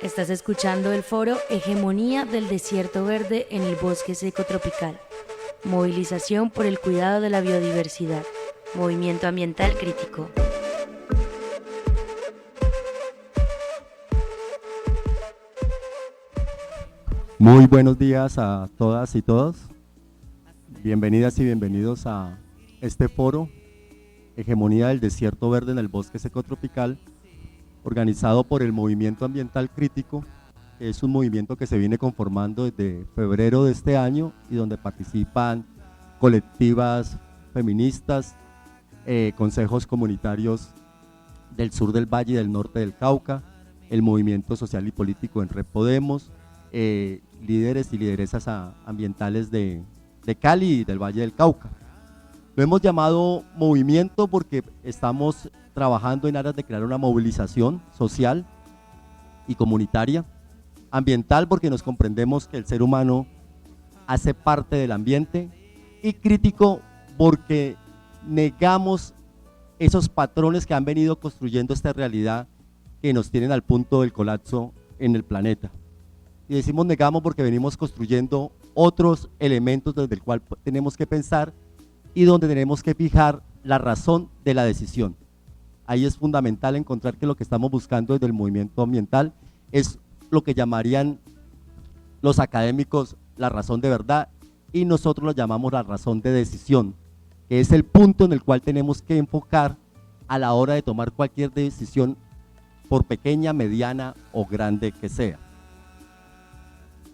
Estás escuchando el foro Hegemonía del Desierto Verde en el Bosque Seco Tropical. Movilización por el cuidado de la biodiversidad. Movimiento Ambiental Crítico. Muy buenos días a todas y todos. Bienvenidas y bienvenidos a este foro Hegemonía del Desierto Verde en el Bosque Seco Tropical, organizado por el Movimiento Ambiental Crítico, que es un movimiento que se viene conformando desde febrero de este año y donde participan colectivas feministas, consejos comunitarios del sur del Valle y del norte del Cauca, el movimiento social y político en Red Podemos, líderes y lideresas ambientales de Cali y del Valle del Cauca. Lo hemos llamado movimiento porque estamos trabajando en aras de crear una movilización social y comunitaria, ambiental porque nos comprendemos que el ser humano hace parte del ambiente, y crítico porque negamos esos patrones que han venido construyendo esta realidad que nos tienen al punto del colapso en el planeta. Y decimos negamos porque venimos construyendo otros elementos desde el cual tenemos que pensar y donde tenemos que fijar la razón de la decisión. Ahí es fundamental encontrar que lo que estamos buscando desde el movimiento ambiental es lo que llamarían los académicos la razón de verdad, y nosotros lo llamamos la razón de decisión, que es el punto en el cual tenemos que enfocar a la hora de tomar cualquier decisión, por pequeña, mediana o grande que sea.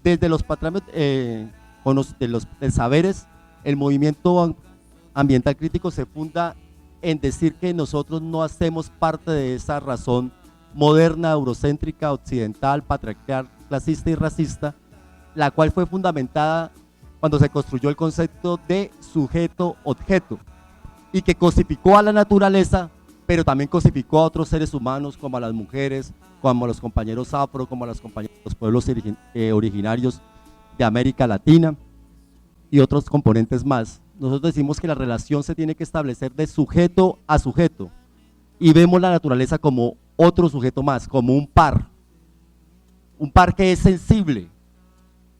Desde los patrones de los saberes, el movimiento ambiental crítico se funda en decir que nosotros no hacemos parte de esa razón moderna, eurocéntrica, occidental, patriarcal, clasista y racista, la cual fue fundamentada cuando se construyó el concepto de sujeto-objeto y que cosificó a la naturaleza, pero también cosificó a otros seres humanos, como a las mujeres, como a los compañeros afro, como a los pueblos originarios de América Latina y otros componentes más. Nosotros decimos que la relación se tiene que establecer de sujeto a sujeto y vemos la naturaleza como otro sujeto más, como un par que es sensible,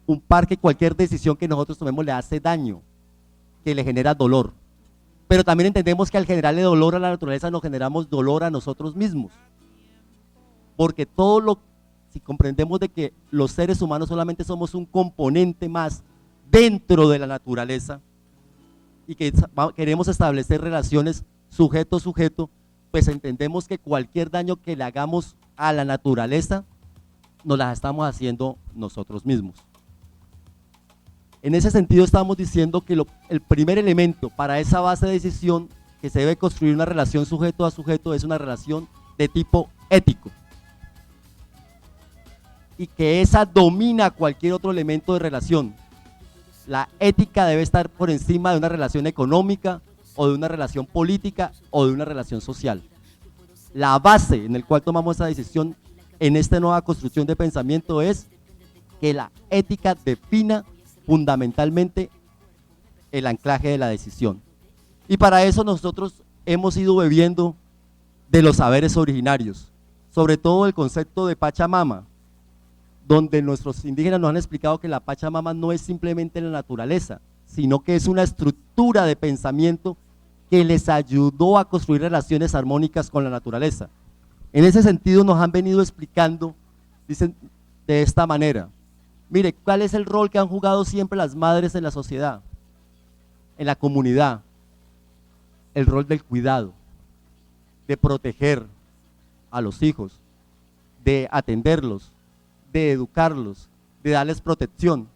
un par que cualquier decisión que nosotros tomemos le hace daño, que le genera dolor. Pero también entendemos que al generarle dolor a la naturaleza nos generamos dolor a nosotros mismos, porque si comprendemos de que los seres humanos solamente somos un componente más dentro de la naturaleza y que queremos establecer relaciones sujeto-sujeto, pues entendemos que cualquier daño que le hagamos a la naturaleza nos la estamos haciendo nosotros mismos. En ese sentido estamos diciendo que el primer elemento para esa base de decisión que se debe construir una relación sujeto a sujeto es una relación de tipo ético, y que esa domina cualquier otro elemento de relación. La ética debe estar por encima de una relación económica o de una relación política o de una relación social. La base en la cual tomamos esa decisión en esta nueva construcción de pensamiento es que la ética defina fundamentalmente el anclaje de la decisión. Y para eso nosotros hemos ido bebiendo de los saberes originarios, sobre todo el concepto de Pachamama, donde nuestros indígenas nos han explicado que la Pachamama no es simplemente la naturaleza, sino que es una estructura de pensamiento que les ayudó a construir relaciones armónicas con la naturaleza. En ese sentido nos han venido explicando, dicen de esta manera: mire, ¿cuál es el rol que han jugado siempre las madres en la sociedad, en la comunidad? El rol del cuidado, de proteger a los hijos, de atenderlos, de educarlos, de darles protección.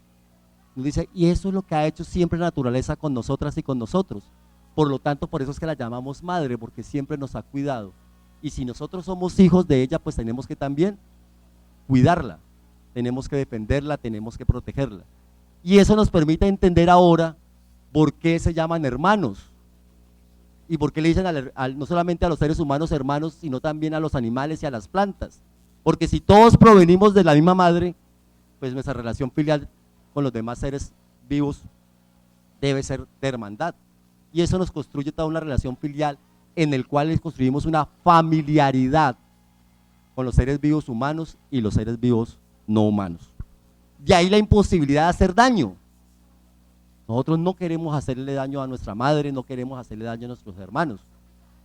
Nos dice, y eso es lo que ha hecho siempre la naturaleza con nosotras y con nosotros. Por lo tanto, por eso es que la llamamos madre, porque siempre nos ha cuidado. Y si nosotros somos hijos de ella, pues tenemos que también cuidarla, tenemos que defenderla, tenemos que protegerla. Y eso nos permite entender ahora por qué se llaman hermanos. Y por qué le dicen no solamente a los seres humanos hermanos, sino también a los animales y a las plantas. Porque si todos provenimos de la misma madre, pues nuestra relación filial con los demás seres vivos debe ser de hermandad. Y eso nos construye toda una relación filial en el cual construimos una familiaridad con los seres vivos humanos y los seres vivos no humanos. De ahí la imposibilidad de hacer daño. Nosotros no queremos hacerle daño a nuestra madre, no queremos hacerle daño a nuestros hermanos.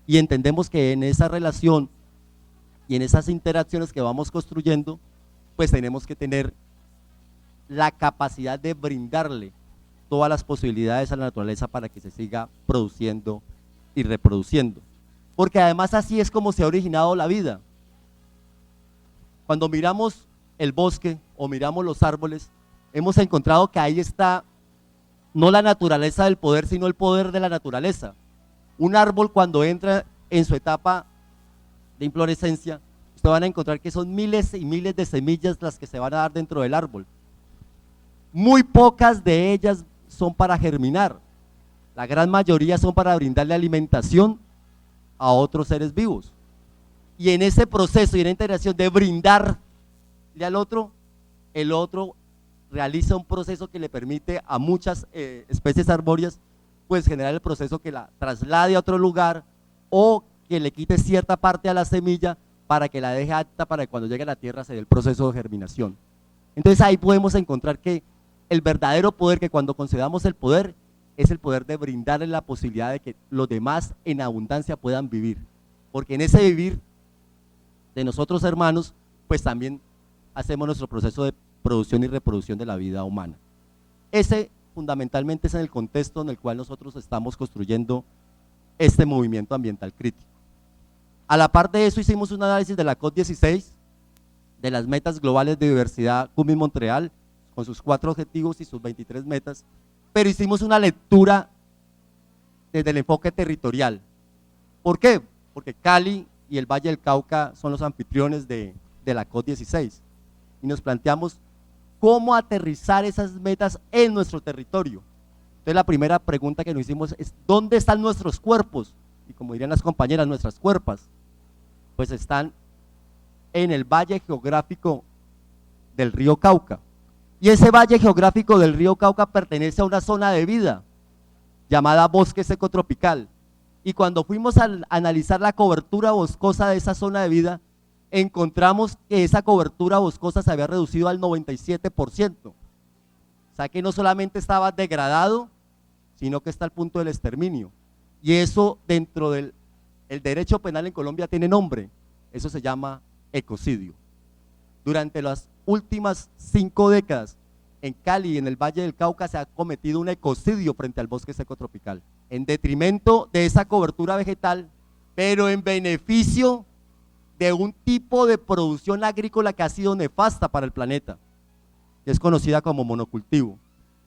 Y entendemos que en esa relación y en esas interacciones que vamos construyendo, pues tenemos que tener la capacidad de brindarle todas las posibilidades a la naturaleza para que se siga produciendo y reproduciendo. Porque además así es como se ha originado la vida. Cuando miramos el bosque o miramos los árboles, hemos encontrado que ahí está no la naturaleza del poder, sino el poder de la naturaleza. Un árbol cuando entra en su etapa de inflorescencia, ustedes van a encontrar que son miles y miles de semillas las que se van a dar dentro del árbol. Muy pocas de ellas son para germinar, la gran mayoría son para brindarle alimentación a otros seres vivos. Y en ese proceso y en la integración de brindarle al otro, el otro realiza un proceso que le permite a muchas especies arbóreas pues generar el proceso que la traslade a otro lugar o que le quite cierta parte a la semilla para que la deje apta para que cuando llegue a la tierra se dé el proceso de germinación. Entonces ahí podemos encontrar que el verdadero poder, que cuando concedamos el poder, es el poder de brindarle la posibilidad de que los demás en abundancia puedan vivir, porque en ese vivir de nosotros hermanos, pues también hacemos nuestro proceso de producción y reproducción de la vida humana. Ese fundamentalmente es en el contexto en el cual nosotros estamos construyendo este movimiento ambiental crítico. A la par de eso hicimos un análisis de la COP16, de las metas globales de diversidad Kunming-Montreal, con sus 4 objetivos y sus 23 metas, pero hicimos una lectura desde el enfoque territorial. ¿Por qué? Porque Cali y el Valle del Cauca son los anfitriones de la COP16 y nos planteamos cómo aterrizar esas metas en nuestro territorio. Entonces la primera pregunta que nos hicimos es ¿dónde están nuestros cuerpos? Y como dirían las compañeras, nuestras cuerpas, pues están en el valle geográfico del río Cauca. Y ese valle geográfico del río Cauca pertenece a una zona de vida llamada bosque seco tropical. Y cuando fuimos a analizar la cobertura boscosa de esa zona de vida, encontramos que esa cobertura boscosa se había reducido al 97%. O sea que no solamente estaba degradado, sino que está al punto del exterminio. Y eso dentro del derecho penal en Colombia tiene nombre, eso se llama ecocidio. Durante las últimas 5 décadas, en Cali y en el Valle del Cauca se ha cometido un ecocidio frente al bosque seco tropical, en detrimento de esa cobertura vegetal, pero en beneficio de un tipo de producción agrícola que ha sido nefasta para el planeta, que es conocida como monocultivo.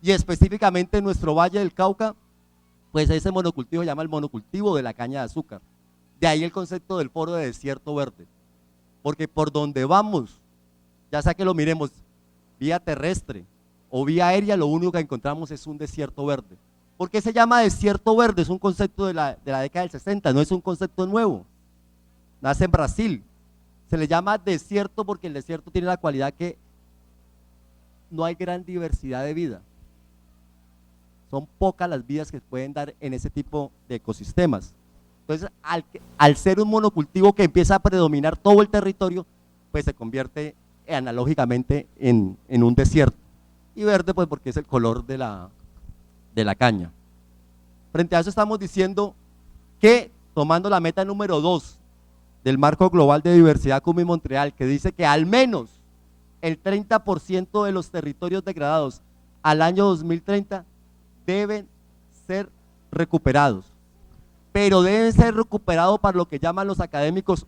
Y específicamente en nuestro Valle del Cauca, pues ese monocultivo se llama el monocultivo de la caña de azúcar. De ahí el concepto del foro de desierto verde, porque por donde vamos, ya sea que lo miremos vía terrestre o vía aérea, lo único que encontramos es un desierto verde. ¿Por qué se llama desierto verde? Es un concepto de la década del 60, no es un concepto nuevo, nace en Brasil. Se le llama desierto porque el desierto tiene la cualidad que no hay gran diversidad de vida. Son pocas las vidas que pueden dar en ese tipo de ecosistemas. Entonces, al ser un monocultivo que empieza a predominar todo el territorio, pues se convierte analógicamente en un desierto. Y verde, pues porque es el color de la caña. Frente a eso estamos diciendo que, tomando la meta número 2 del marco global de diversidad Kunming-Montreal, que dice que al menos el 30% de los territorios degradados al año 2030 deben ser recuperados, pero deben ser recuperados para lo que llaman los académicos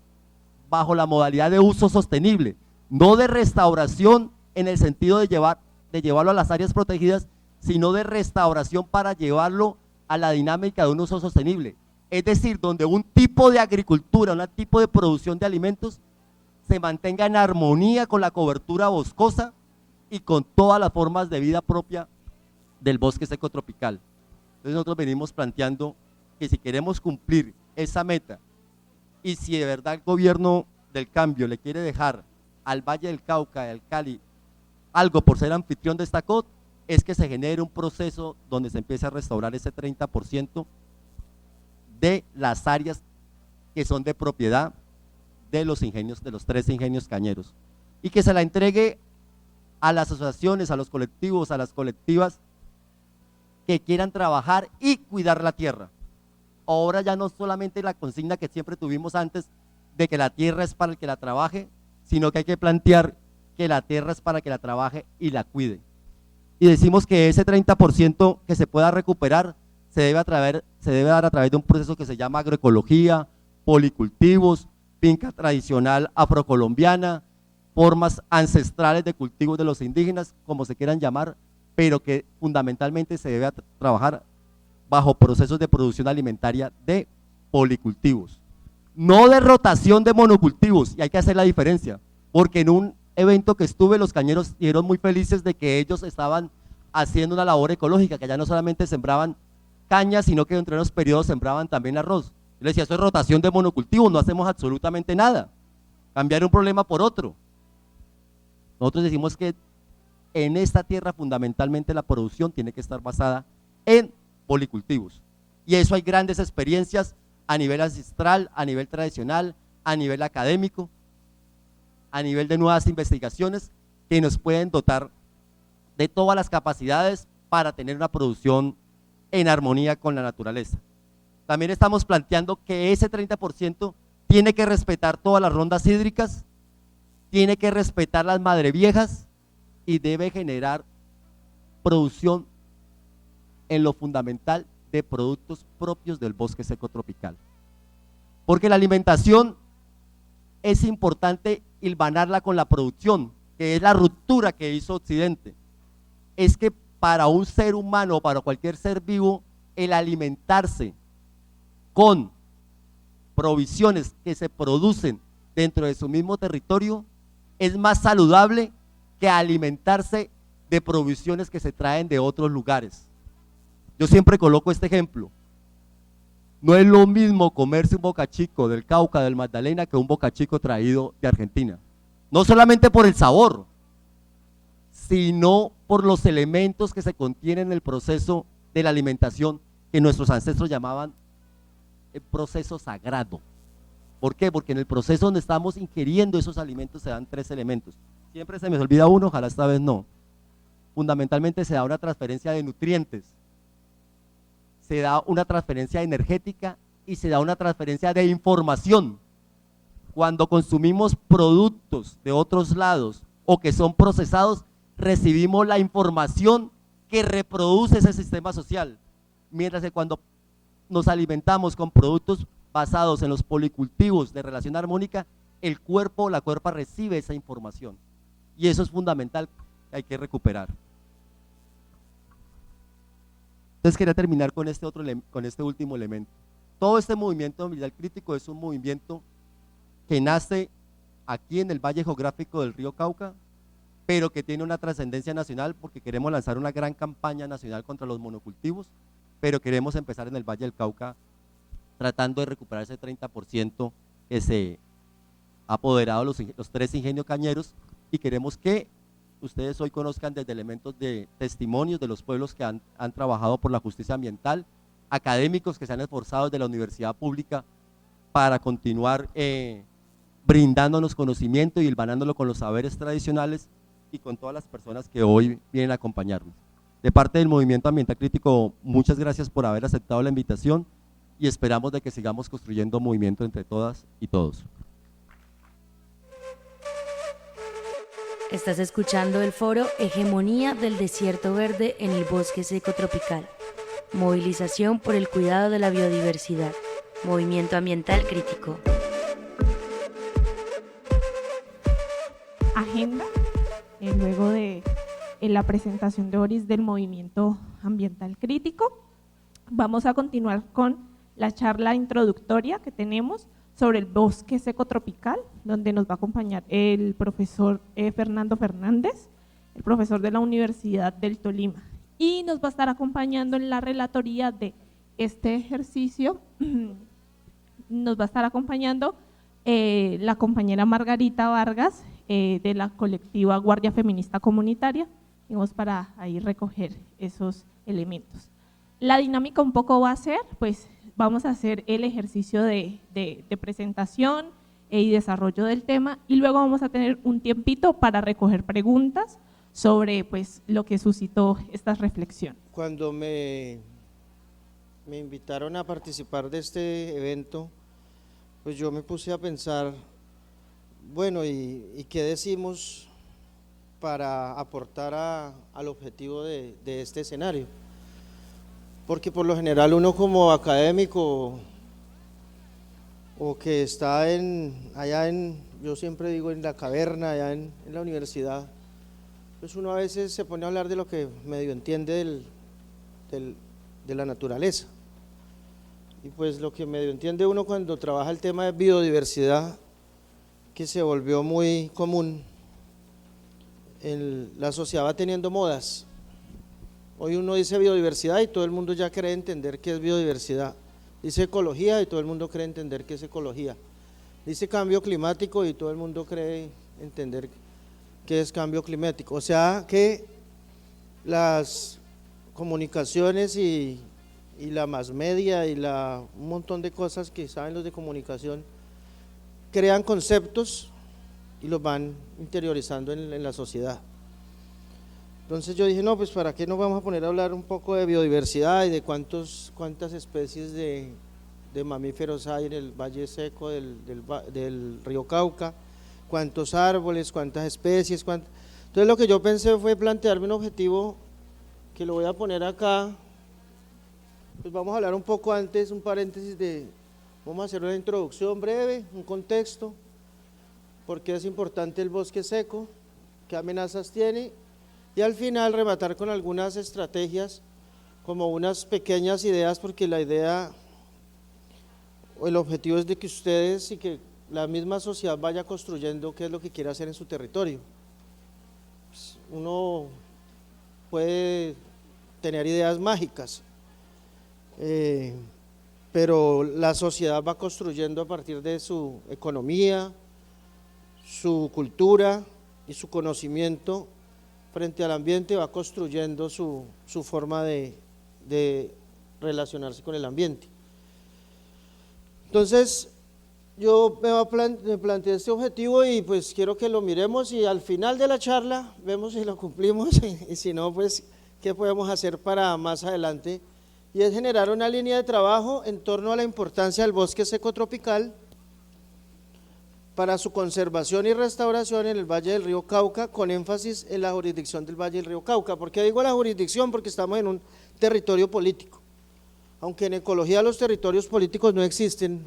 bajo la modalidad de uso sostenible, no de restauración en el sentido de llevarlo a las áreas protegidas, sino de restauración para llevarlo a la dinámica de un uso sostenible. Es decir, donde un tipo de agricultura, un tipo de producción de alimentos se mantenga en armonía con la cobertura boscosa y con todas las formas de vida propia del bosque seco tropical. Entonces nosotros venimos planteando que si queremos cumplir esa meta y si de verdad el gobierno del cambio le quiere dejar al Valle del Cauca y al Cali algo por ser anfitrión de esta COP, es que se genere un proceso donde se empiece a restaurar ese 30% de las áreas que son de propiedad de los ingenios, de los 13 ingenios cañeros, y que se la entregue a las asociaciones, a los colectivos, a las colectivas que quieran trabajar y cuidar la tierra. Ahora ya no solamente la consigna que siempre tuvimos antes de que la tierra es para el que la trabaje, sino que hay que plantear que la tierra es para que la trabaje y la cuide. Y decimos que ese 30% que se pueda recuperar se debe dar a través de un proceso que se llama agroecología, policultivos, finca tradicional afrocolombiana, formas ancestrales de cultivos de los indígenas, como se quieran llamar, pero que fundamentalmente se debe trabajar bajo procesos de producción alimentaria de policultivos, no de rotación de monocultivos, y hay que hacer la diferencia, porque en un evento que estuve los cañeros estuvieron muy felices de que ellos estaban haciendo una labor ecológica, que ya no solamente sembraban caña, sino que entre los periodos sembraban también arroz. Yo les decía, eso es rotación de monocultivos, no hacemos absolutamente nada, cambiar un problema por otro. Nosotros decimos que en esta tierra fundamentalmente la producción tiene que estar basada en policultivos, y eso hay grandes experiencias a nivel ancestral, a nivel tradicional, a nivel académico, a nivel de nuevas investigaciones que nos pueden dotar de todas las capacidades para tener una producción en armonía con la naturaleza. También estamos planteando que ese 30% tiene que respetar todas las rondas hídricas, tiene que respetar las madreviejas y debe generar producción en lo fundamental de productos propios del bosque seco tropical. Porque la alimentación es importante hilvanarla con la producción, que es la ruptura que hizo Occidente. Es que para un ser humano, para cualquier ser vivo, el alimentarse con provisiones que se producen dentro de su mismo territorio es más saludable que alimentarse de provisiones que se traen de otros lugares. Yo siempre coloco este ejemplo. No es lo mismo comerse un bocachico del Cauca, del Magdalena, que un bocachico traído de Argentina. No solamente por el sabor, sino por los elementos que se contienen en el proceso de la alimentación que nuestros ancestros llamaban el proceso sagrado. ¿Por qué? Porque en el proceso donde estamos ingiriendo esos alimentos se dan 3 elementos. Siempre se me olvida uno, ojalá esta vez no. Fundamentalmente se da una transferencia de nutrientes, se da una transferencia energética y se da una transferencia de información. Cuando consumimos productos de otros lados o que son procesados, recibimos la información que reproduce ese sistema social, mientras que cuando nos alimentamos con productos basados en los policultivos de relación armónica, el cuerpo o la cuerpa recibe esa información, y eso es fundamental, que hay que recuperar. Entonces quería terminar con este último elemento. Todo este movimiento ambiental crítico es un movimiento que nace aquí en el Valle Geográfico del río Cauca, pero que tiene una trascendencia nacional porque queremos lanzar una gran campaña nacional contra los monocultivos, pero queremos empezar en el Valle del Cauca tratando de recuperar ese 30% que se ha apoderado los 3 ingenios cañeros, y queremos que ustedes hoy conozcan desde elementos de testimonios de los pueblos que han trabajado por la justicia ambiental, académicos que se han esforzado desde la universidad pública para continuar brindándonos conocimiento y hilvanándolo con los saberes tradicionales, y con todas las personas que hoy vienen a acompañarnos. De parte del Movimiento Ambiental Crítico, muchas gracias por haber aceptado la invitación, y esperamos de que sigamos construyendo movimiento entre todas y todos. Estás escuchando el foro Hegemonía del Desierto Verde en el Bosque Seco Tropical. Movilización por el cuidado de la biodiversidad. Movimiento Ambiental Crítico. Agenda, luego de la presentación de Boris del Movimiento Ambiental Crítico, vamos a continuar con la charla introductoria que tenemos sobre el bosque seco tropical, donde nos va a acompañar el profesor Fernando Fernández, el profesor de la Universidad del Tolima, y nos va a estar acompañando en la relatoría de este ejercicio, nos va a estar acompañando la compañera Margarita Vargas, de la colectiva Guardia Feminista Comunitaria, digamos, para ahí recoger esos elementos. La dinámica un poco va a ser, pues vamos a hacer el ejercicio de presentación, y desarrollo del tema, y luego vamos a tener un tiempito para recoger preguntas sobre pues, lo que suscitó esta reflexión. Cuando me invitaron a participar de este evento, pues yo me puse a pensar, bueno, ¿y qué decimos para aportar al objetivo de este escenario? Porque por lo general uno como académico o que está allá en, yo siempre digo en la caverna, allá en la universidad, pues uno a veces se pone a hablar de lo que medio entiende de la naturaleza. Y pues lo que medio entiende uno cuando trabaja el tema de biodiversidad, que se volvió muy común, la sociedad va teniendo modas. Hoy uno dice biodiversidad y todo el mundo ya cree entender qué es biodiversidad. Dice ecología y todo el mundo cree entender qué es ecología. Dice cambio climático y todo el mundo cree entender qué es cambio climático. O sea que las comunicaciones y la más media y un montón de cosas que saben los de comunicación crean conceptos y los van interiorizando en la sociedad. Entonces yo dije, no, pues para qué nos vamos a poner a hablar un poco de biodiversidad y de cuántas especies de mamíferos hay en el Valle Seco del río Cauca, cuántos árboles, cuántas especies, Entonces lo que yo pensé fue plantearme un objetivo que lo voy a poner acá. Pues vamos a hablar un poco antes, un paréntesis vamos a hacer una introducción breve, un contexto, por qué es importante el bosque seco, qué amenazas tiene, y al final rematar con algunas estrategias, como unas pequeñas ideas, porque la idea o el objetivo es de que ustedes y que la misma sociedad vaya construyendo qué es lo que quiere hacer en su territorio. Pues uno puede tener ideas mágicas, pero la sociedad va construyendo a partir de su economía, su cultura y su conocimiento frente al ambiente, va construyendo su forma de relacionarse con el ambiente. Entonces yo me planteé este objetivo y pues quiero que lo miremos y al final de la charla vemos si lo cumplimos y si no, pues qué podemos hacer para más adelante, y es generar una línea de trabajo en torno a la importancia del bosque seco tropical para su conservación y restauración en el Valle del Río Cauca, con énfasis en la jurisdicción del Valle del Río Cauca. ¿Por qué digo la jurisdicción? Porque estamos en un territorio político, aunque en ecología los territorios políticos no existen,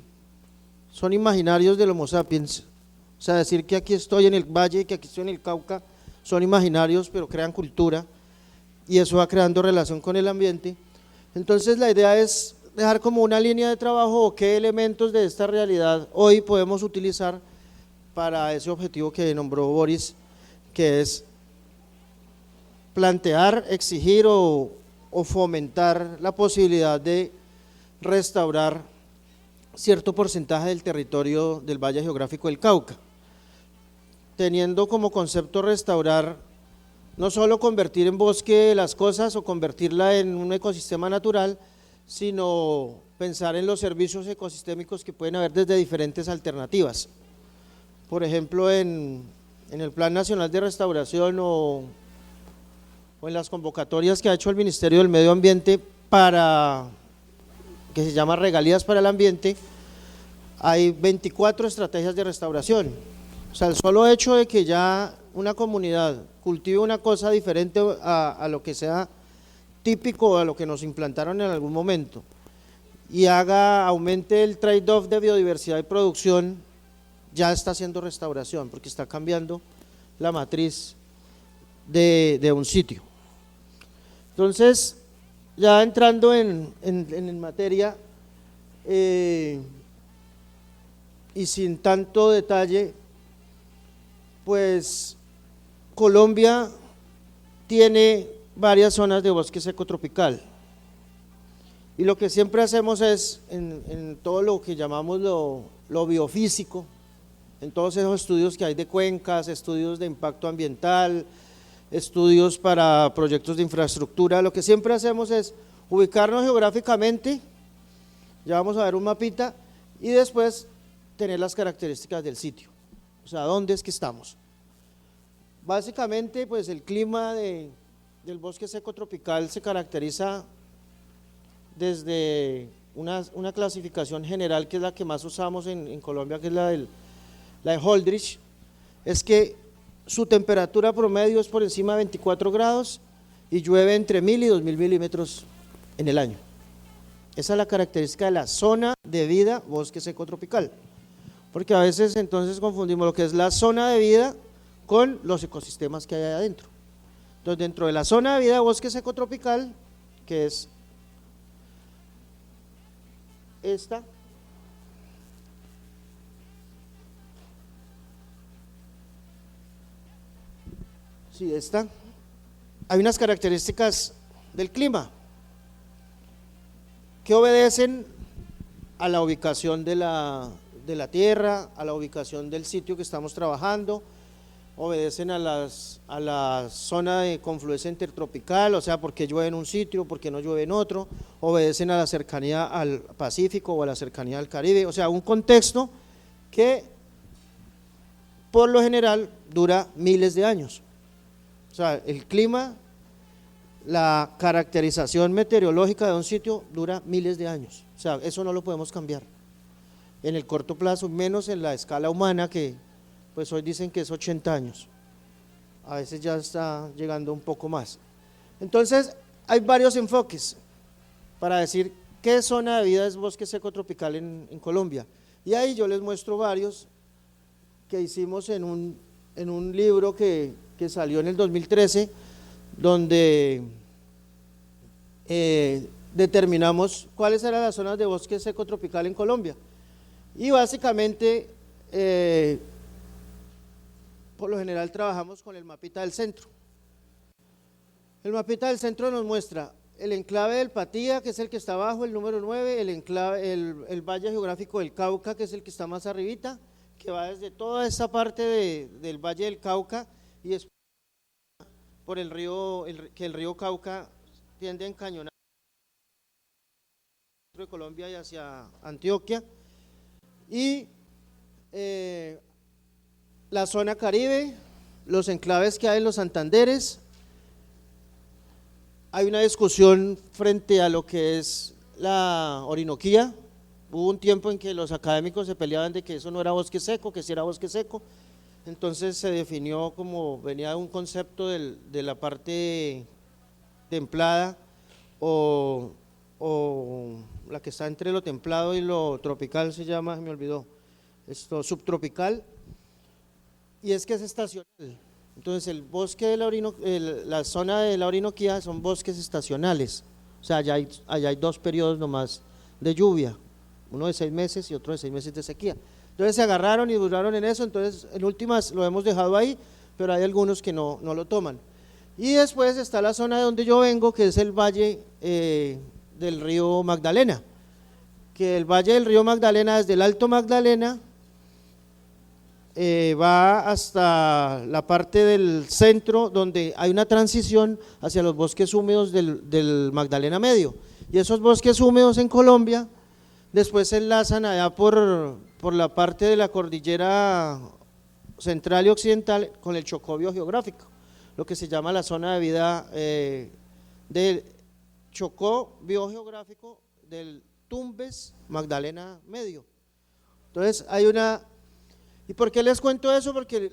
son imaginarios del Homo sapiens. O sea, decir que aquí estoy en el Valle, que aquí estoy en el Cauca, son imaginarios, pero crean cultura, y eso va creando relación con el ambiente. Entonces la idea es dejar como una línea de trabajo o qué elementos de esta realidad hoy podemos utilizar para ese objetivo que nombró Boris, que es plantear, exigir o fomentar la posibilidad de restaurar cierto porcentaje del territorio del Valle Geográfico del Cauca, teniendo como concepto restaurar, no solo convertir en bosque las cosas o convertirla en un ecosistema natural, sino pensar en los servicios ecosistémicos que pueden haber desde diferentes alternativas. Por ejemplo, en el Plan Nacional de Restauración o en las convocatorias que ha hecho el Ministerio del Medio Ambiente que se llama Regalías para el Ambiente, hay 24 estrategias de restauración. O sea, el solo hecho de que ya una comunidad cultive una cosa diferente a lo que sea típico o a lo que nos implantaron en algún momento y aumente el trade-off de biodiversidad y producción, ya está haciendo restauración, porque está cambiando la matriz de un sitio. Entonces, ya entrando en materia y sin tanto detalle, pues Colombia tiene varias zonas de bosque seco tropical, y lo que siempre hacemos es, en todo lo que llamamos lo biofísico, en todos esos estudios que hay de cuencas, estudios de impacto ambiental, estudios para proyectos de infraestructura, lo que siempre hacemos es ubicarnos geográficamente, ya vamos a ver un mapita, y después tener las características del sitio, o sea, ¿dónde es que estamos? Básicamente, pues el clima del bosque seco tropical se caracteriza desde una clasificación general, que es la que más usamos en Colombia, que es la de Holdridge, es que su temperatura promedio es por encima de 24 grados y llueve entre 1000 y 2000 milímetros en el año. Esa es la característica de la zona de vida bosque seco tropical, porque a veces entonces confundimos lo que es la zona de vida con los ecosistemas que hay adentro. Entonces, dentro de la zona de vida bosque seco tropical, que es esta, sí, esta, hay unas características del clima que obedecen a la ubicación de la tierra, a la ubicación del sitio que estamos trabajando, obedecen a la zona de confluencia intertropical, o sea, porque llueve en un sitio, porque no llueve en otro, obedecen a la cercanía al Pacífico o a la cercanía al Caribe, o sea, un contexto que por lo general dura miles de años. O sea, el clima, la caracterización meteorológica de un sitio dura miles de años, o sea, eso no lo podemos cambiar en el corto plazo, menos en la escala humana, que pues hoy dicen que es 80 años, a veces ya está llegando un poco más. Entonces hay varios enfoques para decir qué zona de vida es bosque seco tropical en Colombia, y ahí yo les muestro varios que hicimos en un libro que salió en el 2013, donde determinamos cuáles eran las zonas de bosque seco tropical en Colombia, y básicamente por lo general trabajamos con el mapita del centro. El mapita del centro nos muestra el enclave del Patía, que es el que está abajo, el número 9, el valle geográfico del Cauca, que es el que está más arribita, que va desde toda esa parte del valle del Cauca y después por el río, que el río Cauca tiende a encañonar de Colombia y hacia Antioquia, y la zona Caribe, los enclaves que hay en los Santanderes. Hay una discusión frente a lo que es la Orinoquía. Hubo un tiempo en que los académicos se peleaban de que eso no era bosque seco, que sí era bosque seco. Entonces se definió como, venía un concepto de la parte templada o la que está entre lo templado y lo tropical, se llama, me olvidó, subtropical, y es que es estacional. Entonces el bosque de la zona de la Orinoquía son bosques estacionales, o sea, allá hay dos periodos nomás de lluvia, uno de 6 meses y otro de 6 meses de sequía. Entonces se agarraron y duraron en eso, entonces en últimas lo hemos dejado ahí, pero hay algunos que no lo toman. Y después está la zona de donde yo vengo, que es el valle del río Magdalena, que el valle del río Magdalena, desde el Alto Magdalena, va hasta la parte del centro, donde hay una transición hacia los bosques húmedos del Magdalena Medio, y esos bosques húmedos en Colombia después se enlazan allá por la parte de la cordillera central y occidental con el Chocó biogeográfico, lo que se llama la zona de vida del Chocó biogeográfico del Tumbes Magdalena Medio. Entonces hay una… ¿Y por qué les cuento eso? Porque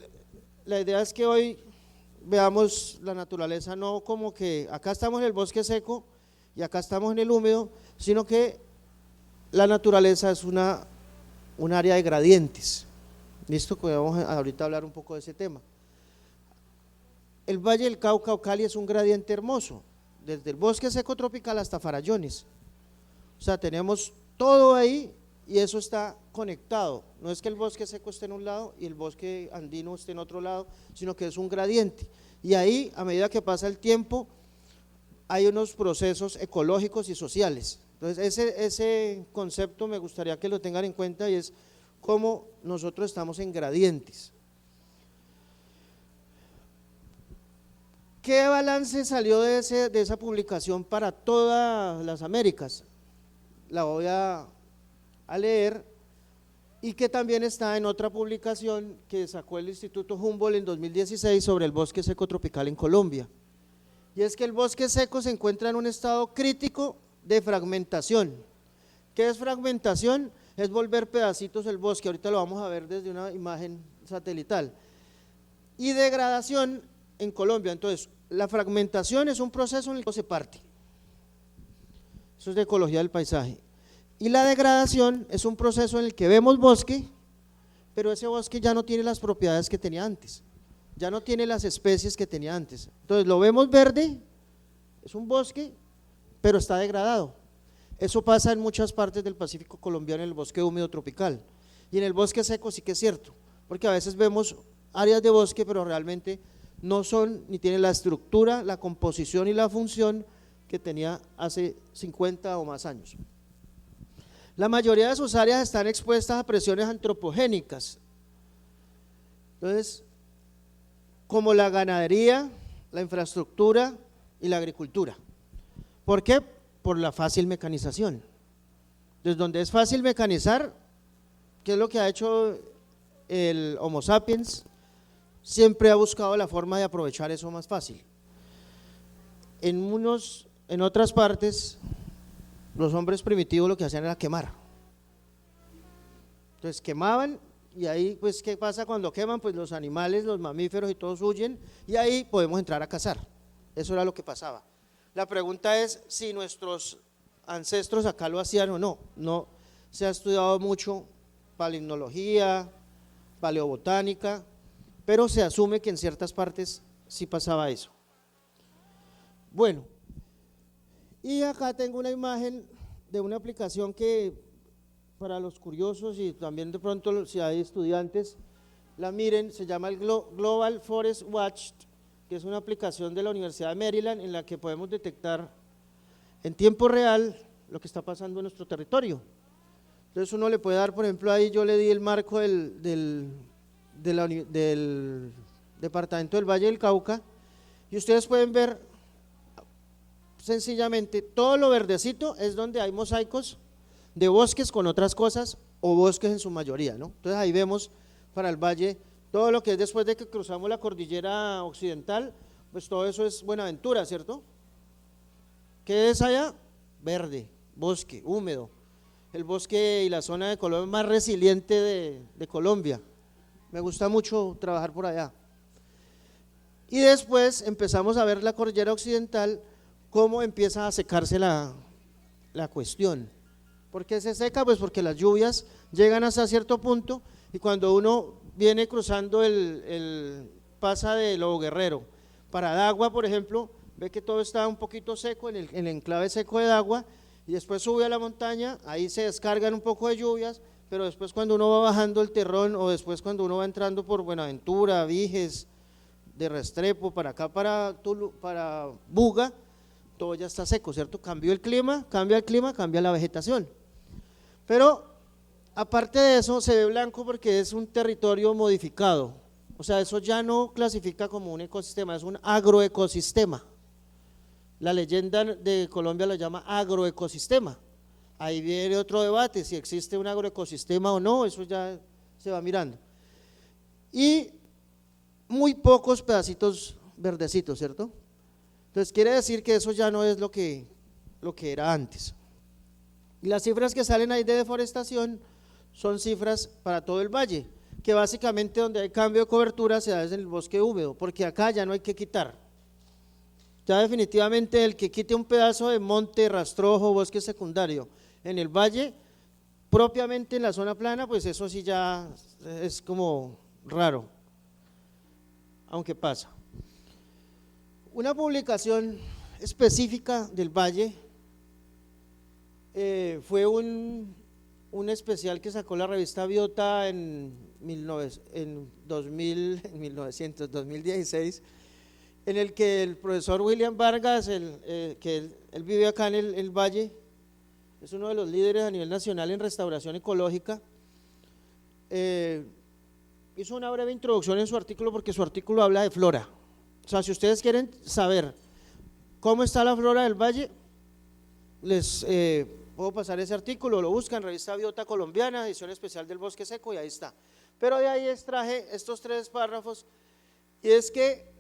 la idea es que hoy veamos la naturaleza no como que acá estamos en el bosque seco y acá estamos en el húmedo, sino que la naturaleza es un área de gradientes. Listo, que vamos ahorita a hablar un poco de ese tema. El Valle del Cauca o Cali es un gradiente hermoso, desde el bosque seco tropical hasta Farallones. O sea, tenemos todo ahí y eso está conectado. No es que el bosque seco esté en un lado y el bosque andino esté en otro lado, sino que es un gradiente. Y ahí, a medida que pasa el tiempo, hay unos procesos ecológicos y sociales. Entonces, ese concepto me gustaría que lo tengan en cuenta, y es cómo nosotros estamos en gradientes. ¿Qué balance salió de esa publicación para todas las Américas? La voy a leer y que también está en otra publicación que sacó el Instituto Humboldt en 2016 sobre el bosque seco tropical en Colombia. Y es que el bosque seco se encuentra en un estado crítico de fragmentación. ¿Qué es fragmentación? Es volver pedacitos el bosque, ahorita lo vamos a ver desde una imagen satelital. Y degradación en Colombia. Entonces, la fragmentación es un proceso en el que se parte. Eso es de ecología del paisaje. Y la degradación es un proceso en el que vemos bosque, pero ese bosque ya no tiene las propiedades que tenía antes, ya no tiene las especies que tenía antes. Entonces lo vemos verde, es un bosque, pero está degradado. Eso pasa en muchas partes del Pacífico colombiano, en el bosque húmedo tropical. Y en el bosque seco sí que es cierto, porque a veces vemos áreas de bosque, pero realmente no son ni tienen la estructura, la composición y la función que tenía hace 50 o más años. La mayoría de sus áreas están expuestas a presiones antropogénicas. Entonces, como la ganadería, la infraestructura y la agricultura. ¿Por qué? Por la fácil mecanización. Desde donde es fácil mecanizar, ¿qué es lo que ha hecho el Homo sapiens? Siempre ha buscado la forma de aprovechar eso más fácil. En otras partes, los hombres primitivos lo que hacían era quemar. Entonces quemaban, y ahí pues ¿qué pasa cuando queman? Pues los animales, los mamíferos y todos huyen, y ahí podemos entrar a cazar. Eso era lo que pasaba. La pregunta es si nuestros ancestros acá lo hacían o no. No se ha estudiado mucho palimnología, paleobotánica, pero se asume que en ciertas partes sí pasaba eso. Bueno, y acá tengo una imagen de una aplicación que para los curiosos y también de pronto si hay estudiantes la miren, se llama el Global Forest Watch, que es una aplicación de la Universidad de Maryland en la que podemos detectar en tiempo real lo que está pasando en nuestro territorio. Entonces uno le puede dar, por ejemplo, ahí yo le di el marco del departamento del Valle del Cauca, y ustedes pueden ver sencillamente todo lo verdecito es donde hay mosaicos de bosques con otras cosas o bosques en su mayoría, ¿no? Entonces ahí vemos para el valle todo lo que es después de que cruzamos la cordillera occidental, pues todo eso es Buenaventura, ¿cierto? ¿Qué es allá? Verde, bosque, húmedo, el bosque y la zona de Colombia más resiliente de Colombia. Me gusta mucho trabajar por allá. Y después empezamos a ver la cordillera occidental, cómo empieza a secarse la cuestión. ¿Por qué se seca? Pues porque las lluvias llegan hasta cierto punto y cuando uno viene cruzando pasa de Lobo Guerrero para Dagua, por ejemplo, ve que todo está un poquito seco en el enclave seco de Dagua, y después sube a la montaña, ahí se descargan un poco de lluvias, pero después cuando uno va bajando el Terrón o después cuando uno va entrando por Buenaventura, Viges, de Restrepo, para acá, para Buga, todo ya está seco, ¿cierto? Cambia el clima, cambia la vegetación. Pero aparte de eso se ve blanco porque es un territorio modificado, o sea, eso ya no clasifica como un ecosistema, es un agroecosistema. La leyenda de Colombia lo llama agroecosistema. Ahí viene otro debate, si existe un agroecosistema o no, eso ya se va mirando. Y muy pocos pedacitos verdecitos, ¿cierto? Entonces quiere decir que eso ya no es lo que era antes. Y las cifras que salen ahí de deforestación son cifras para todo el valle, que básicamente donde hay cambio de cobertura se da en el bosque húmedo, porque acá ya no hay que quitar. Ya definitivamente el que quite un pedazo de monte, rastrojo, bosque secundario en el valle, propiamente en la zona plana, pues eso sí ya es como raro, aunque pasa. Una publicación específica del valle fue un especial que sacó la revista Biota en 2016, en el que el profesor William Vargas, que él vive acá en el valle, es uno de los líderes a nivel nacional en restauración ecológica, hizo una breve introducción en su artículo, porque su artículo habla de flora. O sea, si ustedes quieren saber cómo está la flora del valle, les puedo pasar ese artículo, lo buscan, Revista Biota Colombiana, edición especial del bosque seco, y ahí está. Pero de ahí extraje estos 3 párrafos, y es que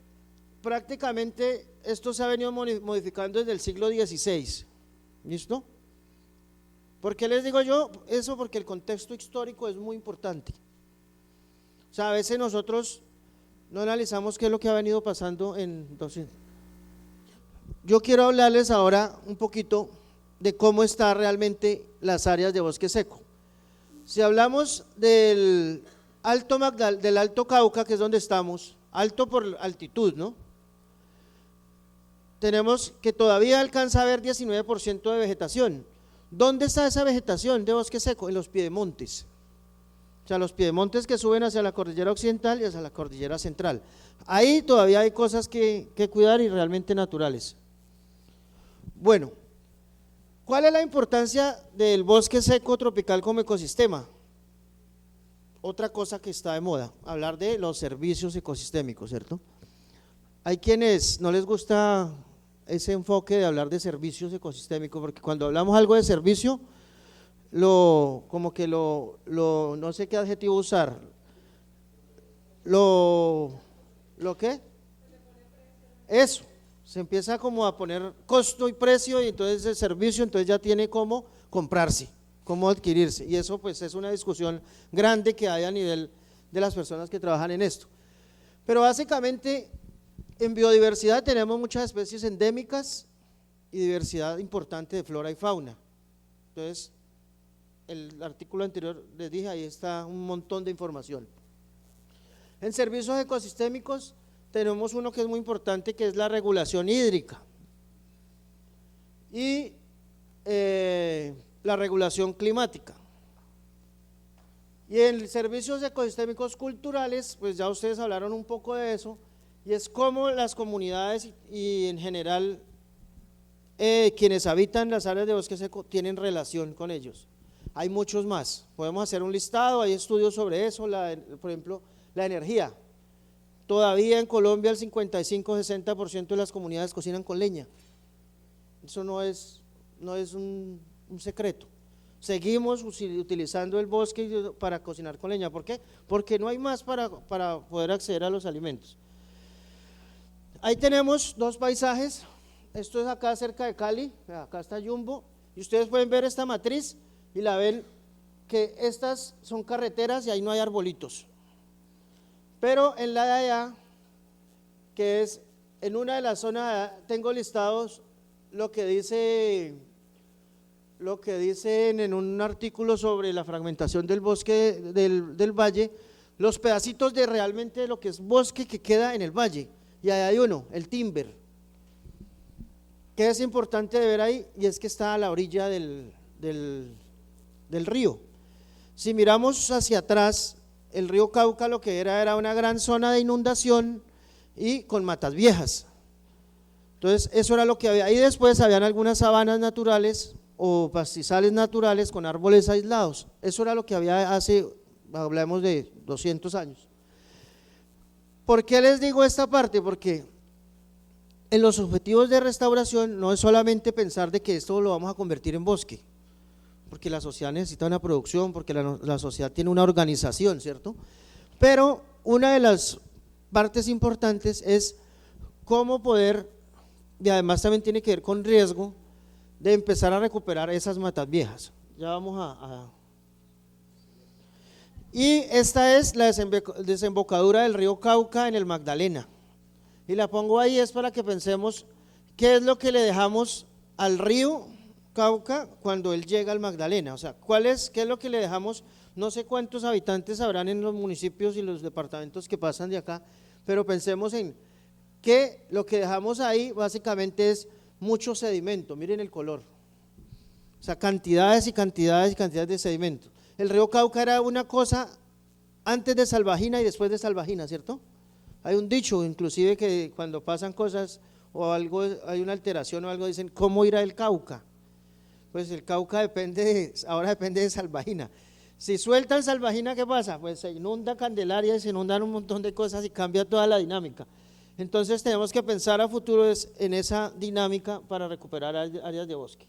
prácticamente esto se ha venido modificando desde el siglo XVI, ¿listo? ¿Por qué les digo yo eso? Porque el contexto histórico es muy importante. O sea, a veces nosotros no analizamos qué es lo que ha venido pasando en… Entonces, yo quiero hablarles ahora un poquito de cómo están realmente las áreas de bosque seco. Si hablamos del Alto Cauca, que es donde estamos, alto por altitud, ¿no? Tenemos que todavía alcanza a ver 19% de vegetación. ¿Dónde está esa vegetación de bosque seco? En los piedemontes. O sea, los piedemontes que suben hacia la cordillera occidental y hacia la cordillera central. Ahí todavía hay cosas que cuidar y realmente naturales. Bueno, ¿cuál es la importancia del bosque seco tropical como ecosistema? Otra cosa que está de moda, hablar de los servicios ecosistémicos, ¿cierto? Hay quienes no les gusta ese enfoque de hablar de servicios ecosistémicos, porque cuando hablamos algo de servicio, no sé qué adjetivo usar, ¿qué? Eso, se empieza como a poner costo y precio, y entonces el servicio entonces ya tiene cómo comprarse, cómo adquirirse, y eso pues es una discusión grande que hay a nivel de las personas que trabajan en esto. Pero básicamente en biodiversidad tenemos muchas especies endémicas y diversidad importante de flora y fauna. Entonces, el artículo anterior les dije, ahí está un montón de información. En servicios ecosistémicos tenemos uno que es muy importante, que es la regulación hídrica y la regulación climática. Y en servicios ecosistémicos culturales, pues ya ustedes hablaron un poco de eso, y es cómo las comunidades y en general quienes habitan las áreas de bosque seco tienen relación con ellos. Hay muchos más, podemos hacer un listado, hay estudios sobre eso, por ejemplo, la energía. Todavía en Colombia el 55-60% de las comunidades cocinan con leña. Eso no es un secreto. Seguimos utilizando el bosque para cocinar con leña. ¿Por qué? Porque no hay más para poder acceder a los alimentos. Ahí tenemos 2 paisajes. Esto es acá cerca de Cali, acá está Yumbo, y ustedes pueden ver esta matriz y la ven que estas son carreteras y ahí no hay arbolitos. Pero en la de allá, que es en una de las zonas, tengo listados lo que dicen en un artículo sobre la fragmentación del bosque del valle, los pedacitos de realmente lo que es bosque que queda en el valle, y ahí hay uno, el timber, que es importante de ver ahí, y es que está a la orilla del río. Si miramos hacia atrás, el río Cauca lo que era una gran zona de inundación y con matas viejas. Entonces eso era lo que había, y después habían algunas sabanas naturales o pastizales naturales con árboles aislados. Eso era lo que había hablamos de 200 años. ¿Por qué les digo esta parte? Porque en los objetivos de restauración no es solamente pensar de que esto lo vamos a convertir en bosque, porque la sociedad necesita una producción, porque la sociedad tiene una organización, ¿cierto? Pero una de las partes importantes es cómo poder, y además también tiene que ver con riesgo, de empezar a recuperar esas matas viejas. Ya vamos Y esta es la desembocadura del río Cauca en el Magdalena, y la pongo ahí es para que pensemos qué es lo que le dejamos al río Cauca cuando él llega al Magdalena. O sea, qué es lo que le dejamos. No sé cuántos habitantes habrán en los municipios y los departamentos que pasan de acá, pero pensemos en que lo que dejamos ahí básicamente es mucho sedimento. Miren el color, o sea, cantidades y cantidades y cantidades de sedimento. El río Cauca era una cosa antes de Salvajina y después de Salvajina, ¿cierto? Hay un dicho inclusive que cuando pasan cosas o algo, hay una alteración o algo, dicen ¿cómo irá el Cauca? Pues el Cauca ahora depende de Salvajina. Si sueltan Salvajina, ¿qué pasa? Pues se inunda Candelaria y se inundan un montón de cosas y cambia toda la dinámica. Entonces tenemos que pensar a futuro en esa dinámica para recuperar áreas de bosque.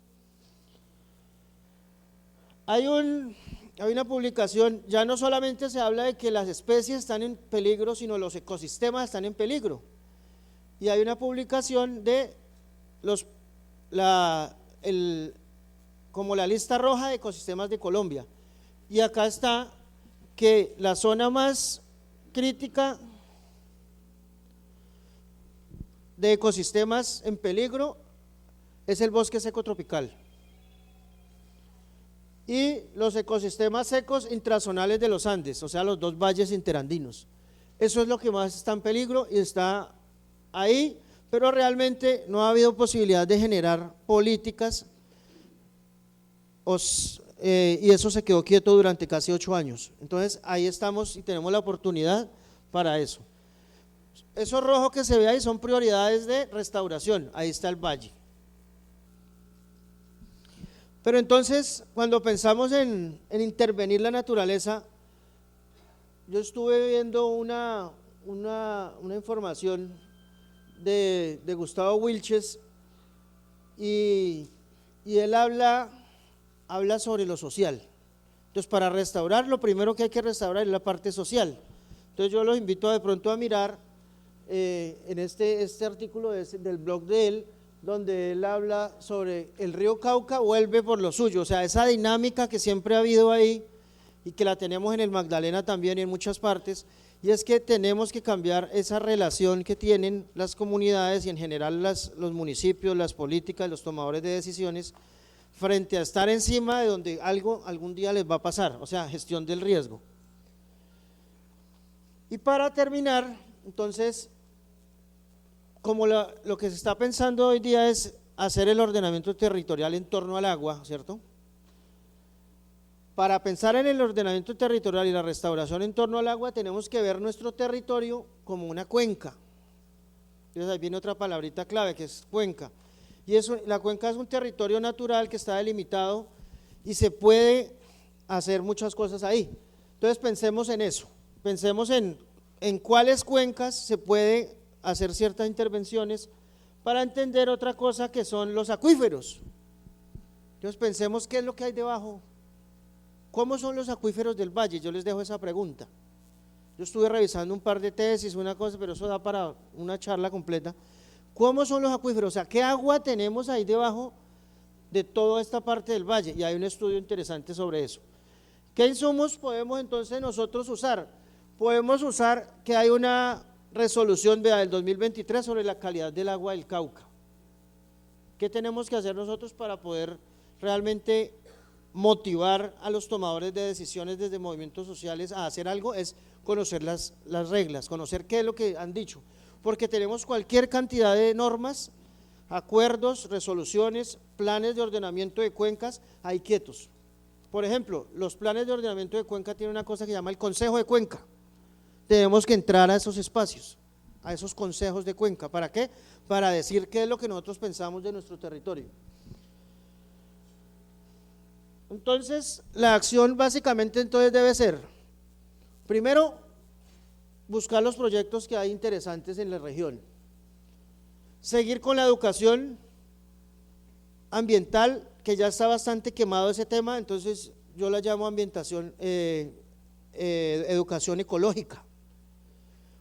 Hay una publicación, ya no solamente se habla de que las especies están en peligro, sino los ecosistemas están en peligro. Y hay una publicación de como la lista roja de ecosistemas de Colombia. Y acá está que la zona más crítica de ecosistemas en peligro es el bosque seco tropical y los ecosistemas secos intrazonales de los Andes, o sea, los dos valles interandinos. Eso es lo que más está en peligro y está ahí, pero realmente no ha habido posibilidad de generar políticas y eso se quedó quieto durante casi 8 años. Entonces ahí estamos y tenemos la oportunidad para eso. Eso rojo que se ve ahí son prioridades de restauración, ahí está el valle. Pero entonces, cuando pensamos en intervenir la naturaleza, yo estuve viendo una información de Gustavo Wilches y él habla sobre lo social. Entonces, para restaurar, lo primero que hay que restaurar es la parte social. Entonces, yo los invito de pronto a mirar en este artículo del blog de él, donde él habla sobre el río Cauca vuelve por lo suyo, o sea, esa dinámica que siempre ha habido ahí y que la tenemos en el Magdalena también y en muchas partes, y es que tenemos que cambiar esa relación que tienen las comunidades y en general los municipios, las políticas, los tomadores de decisiones, frente a estar encima de donde algún día les va a pasar, o sea, gestión del riesgo. Y para terminar, entonces, como lo que se está pensando hoy día es hacer el ordenamiento territorial en torno al agua, ¿cierto? Para pensar en el ordenamiento territorial y la restauración en torno al agua, tenemos que ver nuestro territorio como una cuenca. Entonces ahí viene otra palabrita clave que es cuenca. Y la cuenca es un territorio natural que está delimitado y se puede hacer muchas cosas ahí. Entonces pensemos en eso, pensemos en cuáles cuencas se puede hacer ciertas intervenciones para entender otra cosa que son los acuíferos. Entonces pensemos qué es lo que hay debajo, cómo son los acuíferos del valle. Yo les dejo esa pregunta. Yo estuve revisando un par de tesis, una cosa, pero eso da para una charla completa. ¿Cómo son los acuíferos? O sea, ¿qué agua tenemos ahí debajo de toda esta parte del valle? Y hay un estudio interesante sobre eso. ¿Qué insumos podemos entonces nosotros usar? Podemos usar que hay una resolución del 2023 sobre la calidad del agua del Cauca. ¿Qué tenemos que hacer nosotros para poder realmente motivar a los tomadores de decisiones desde movimientos sociales a hacer algo? Es conocer las reglas, conocer qué es lo que han dicho, porque tenemos cualquier cantidad de normas, acuerdos, resoluciones, planes de ordenamiento de cuencas ahí quietos. Por ejemplo, los planes de ordenamiento de cuenca tienen una cosa que se llama el Consejo de Cuenca. Tenemos que entrar a esos espacios, a esos consejos de cuenca. ¿Para qué? Para decir qué es lo que nosotros pensamos de nuestro territorio. Entonces, la acción básicamente entonces debe ser, primero, buscar los proyectos que hay interesantes en la región, seguir con la educación ambiental, que ya está bastante quemado ese tema, entonces yo la llamo educación ecológica.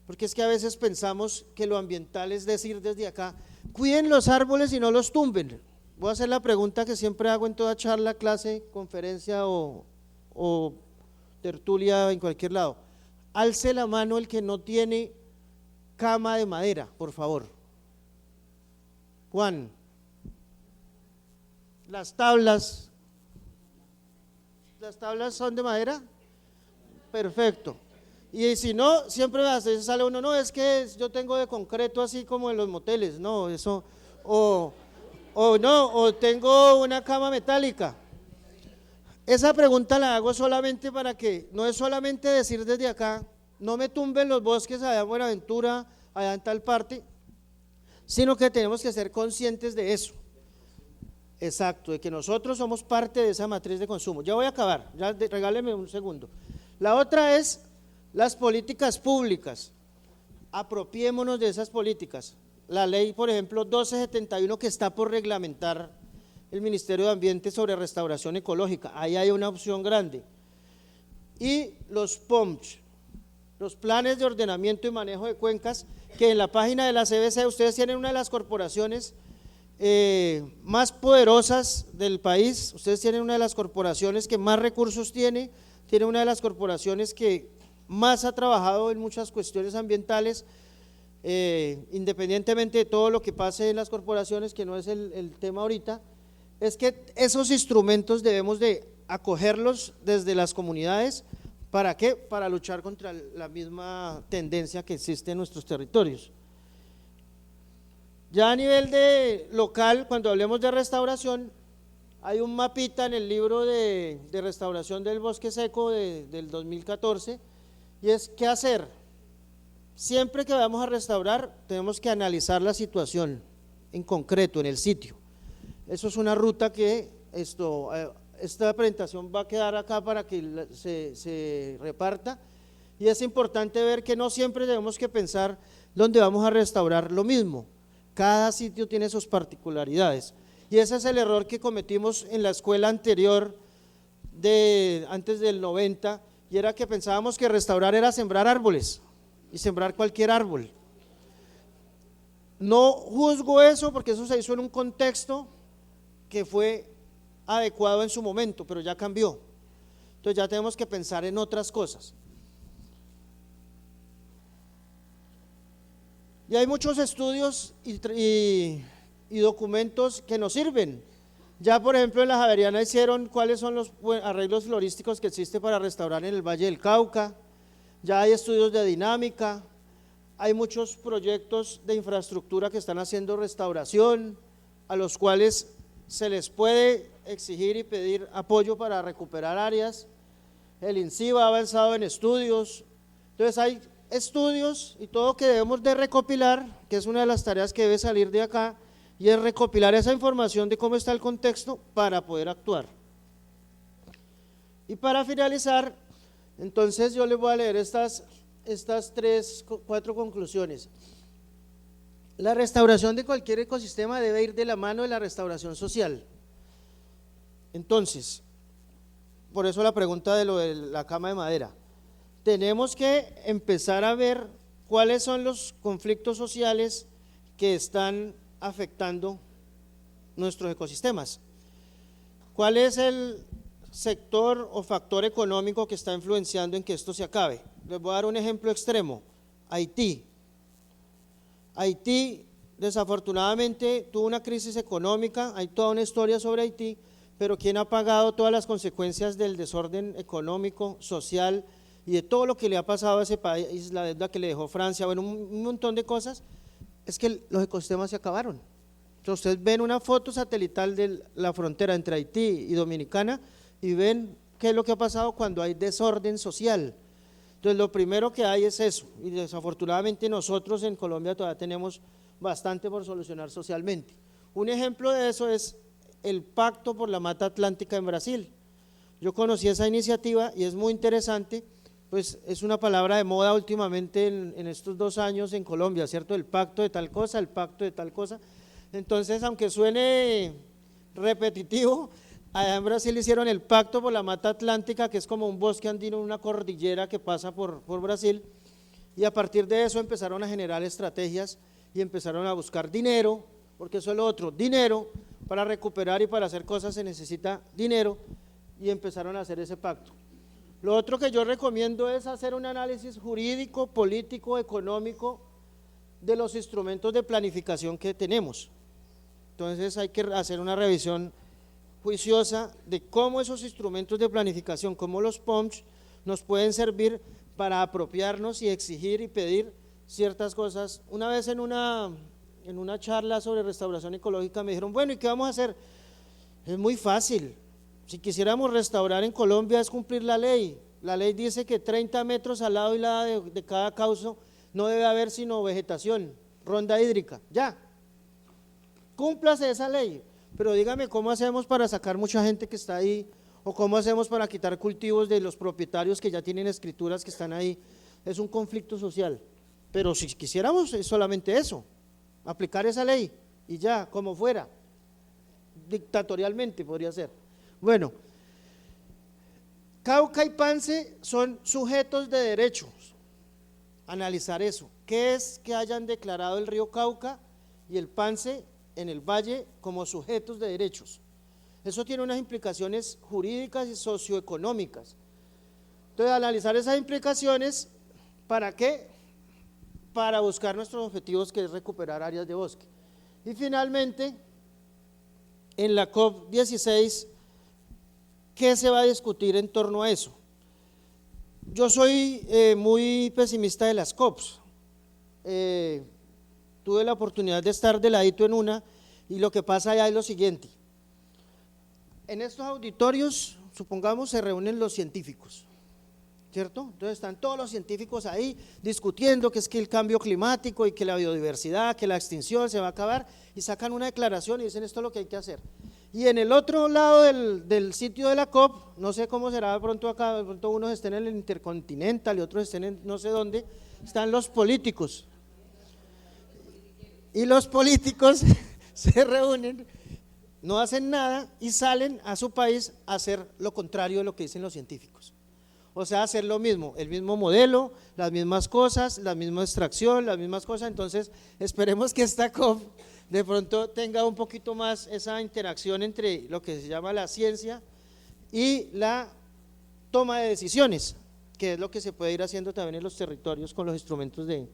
Porque es que a veces pensamos que lo ambiental es decir desde acá, cuiden los árboles y no los tumben. Voy a hacer la pregunta que siempre hago en toda charla, clase, conferencia o tertulia en cualquier lado. Alce la mano el que no tiene cama de madera, por favor. Juan. Las tablas son de madera. Perfecto. Y si no, siempre sale uno, no, es que yo tengo de concreto así como en los moteles, no, eso, o tengo una cama metálica. Esa pregunta la hago solamente para que, no es solamente decir desde acá, no me tumben los bosques allá en Buenaventura, allá en tal parte, sino que tenemos que ser conscientes de eso. Exacto, de que nosotros somos parte de esa matriz de consumo. Ya voy a acabar, regáleme un segundo. La otra es las políticas públicas, apropiémonos de esas políticas. La ley, por ejemplo, 1271 que está por reglamentar el Ministerio de Ambiente sobre restauración ecológica, ahí hay una opción grande. Y los POMCH, los planes de ordenamiento y manejo de cuencas, que en la página de la CBC ustedes tienen una de las corporaciones más poderosas del país, ustedes tienen una de las corporaciones que más recursos tiene una de las corporaciones que más ha trabajado en muchas cuestiones ambientales, independientemente de todo lo que pase en las corporaciones, que no es el tema ahorita, es que esos instrumentos debemos de acogerlos desde las comunidades. ¿Para qué? Para luchar contra la misma tendencia que existe en nuestros territorios. Ya a nivel de local, cuando hablemos de restauración, hay un mapita en el libro de restauración del bosque seco del 2014, y es qué hacer. Siempre que vamos a restaurar, tenemos que analizar la situación en concreto, en el sitio. Eso es una ruta que esta presentación va a quedar acá para que se reparta, y es importante ver que no siempre tenemos que pensar dónde vamos a restaurar lo mismo. Cada sitio tiene sus particularidades, y ese es el error que cometimos en la escuela anterior, antes del 90, y era que pensábamos que restaurar era sembrar árboles, y sembrar cualquier árbol. No juzgo eso, porque eso se hizo en un contexto que fue adecuado en su momento, pero ya cambió. Entonces ya tenemos que pensar en otras cosas. Y hay muchos estudios y documentos que nos sirven. Ya por ejemplo en la Javeriana hicieron cuáles son los arreglos florísticos que existen para restaurar en el Valle del Cauca. Ya hay estudios de dinámica, hay muchos proyectos de infraestructura que están haciendo restauración, a los cuales se les puede exigir y pedir apoyo para recuperar áreas. El INCIBA ha avanzado en estudios. Entonces hay estudios y todo que debemos de recopilar, que es una de las tareas que debe salir de acá, y es recopilar esa información de cómo está el contexto para poder actuar. Y para finalizar, entonces yo les voy a leer estas 4 conclusiones. La restauración de cualquier ecosistema debe ir de la mano de la restauración social. Entonces, por eso la pregunta de lo de la cama de madera. Tenemos que empezar a ver cuáles son los conflictos sociales que están afectando nuestros ecosistemas. ¿Cuál es el sector o factor económico que está influenciando en que esto se acabe? Les voy a dar un ejemplo extremo: Haití. Haití desafortunadamente tuvo una crisis económica, hay toda una historia sobre Haití, pero ¿quién ha pagado todas las consecuencias del desorden económico, social y de todo lo que le ha pasado a ese país, la deuda que le dejó Francia, bueno, un montón de cosas? Es que los ecosistemas se acabaron. Entonces ustedes ven una foto satelital de la frontera entre Haití y Dominicana y ven qué es lo que ha pasado cuando hay desorden social. Entonces lo primero que hay es eso, y desafortunadamente nosotros en Colombia todavía tenemos bastante por solucionar socialmente. Un ejemplo de eso es el Pacto por la Mata Atlántica en Brasil. Yo conocí esa iniciativa y es muy interesante, pues es una palabra de moda últimamente en estos 2 años en Colombia, ¿cierto? El pacto de tal cosa, el pacto de tal cosa. Entonces, aunque suene repetitivo, allá en Brasil hicieron el Pacto por la Mata Atlántica, que es como un bosque andino, una cordillera que pasa por Brasil, y a partir de eso empezaron a generar estrategias y empezaron a buscar dinero, porque eso es lo otro, dinero. Para recuperar y para hacer cosas se necesita dinero, y empezaron a hacer ese pacto. Lo otro que yo recomiendo es hacer un análisis jurídico, político, económico de los instrumentos de planificación que tenemos. Entonces hay que hacer una revisión juiciosa de cómo esos instrumentos de planificación, como los POMCH, nos pueden servir para apropiarnos y exigir y pedir ciertas cosas. Una vez en una charla sobre restauración ecológica me dijeron, bueno, ¿y qué vamos a hacer? Es muy fácil. Si quisiéramos restaurar en Colombia es cumplir la ley. La ley dice que 30 metros al lado y lado de cada cauce no debe haber sino vegetación, ronda hídrica, ya. Cúmplase esa ley, pero dígame cómo hacemos para sacar mucha gente que está ahí, o cómo hacemos para quitar cultivos de los propietarios que ya tienen escrituras que están ahí. Es un conflicto social, pero si quisiéramos es solamente eso, aplicar esa ley y ya, como fuera. dictatorialmente podría ser. Bueno, Cauca y Pance son sujetos de derechos. Analizar eso. ¿Qué es que hayan declarado el río Cauca y el Pance en el valle como sujetos de derechos? Eso tiene unas implicaciones jurídicas y socioeconómicas. Entonces, analizar esas implicaciones, ¿para qué? Para buscar nuestros objetivos, que es recuperar áreas de bosque. Y finalmente, en la COP16, ¿qué se va a discutir en torno a eso? Yo soy muy pesimista de las COPs. Tuve la oportunidad de estar de ladito en una, y lo que pasa allá es lo siguiente. En estos auditorios, supongamos, se reúnen los científicos, ¿cierto? Entonces están todos los científicos ahí discutiendo que es que el cambio climático y que la biodiversidad, que la extinción se va a acabar, y sacan una declaración y dicen esto es lo que hay que hacer. Y en el otro lado del sitio de la COP, no sé cómo será de pronto acá, de pronto unos estén en el Intercontinental y otros estén en no sé dónde, están los políticos. Y los políticos se reúnen, no hacen nada y salen a su país a hacer lo contrario de lo que dicen los científicos. O sea, hacer lo mismo, el mismo modelo, las mismas cosas, la misma extracción, las mismas cosas. Entonces, esperemos que esta COP de pronto tenga un poquito más esa interacción entre lo que se llama la ciencia y la toma de decisiones, que es lo que se puede ir haciendo también en los territorios con los instrumentos de…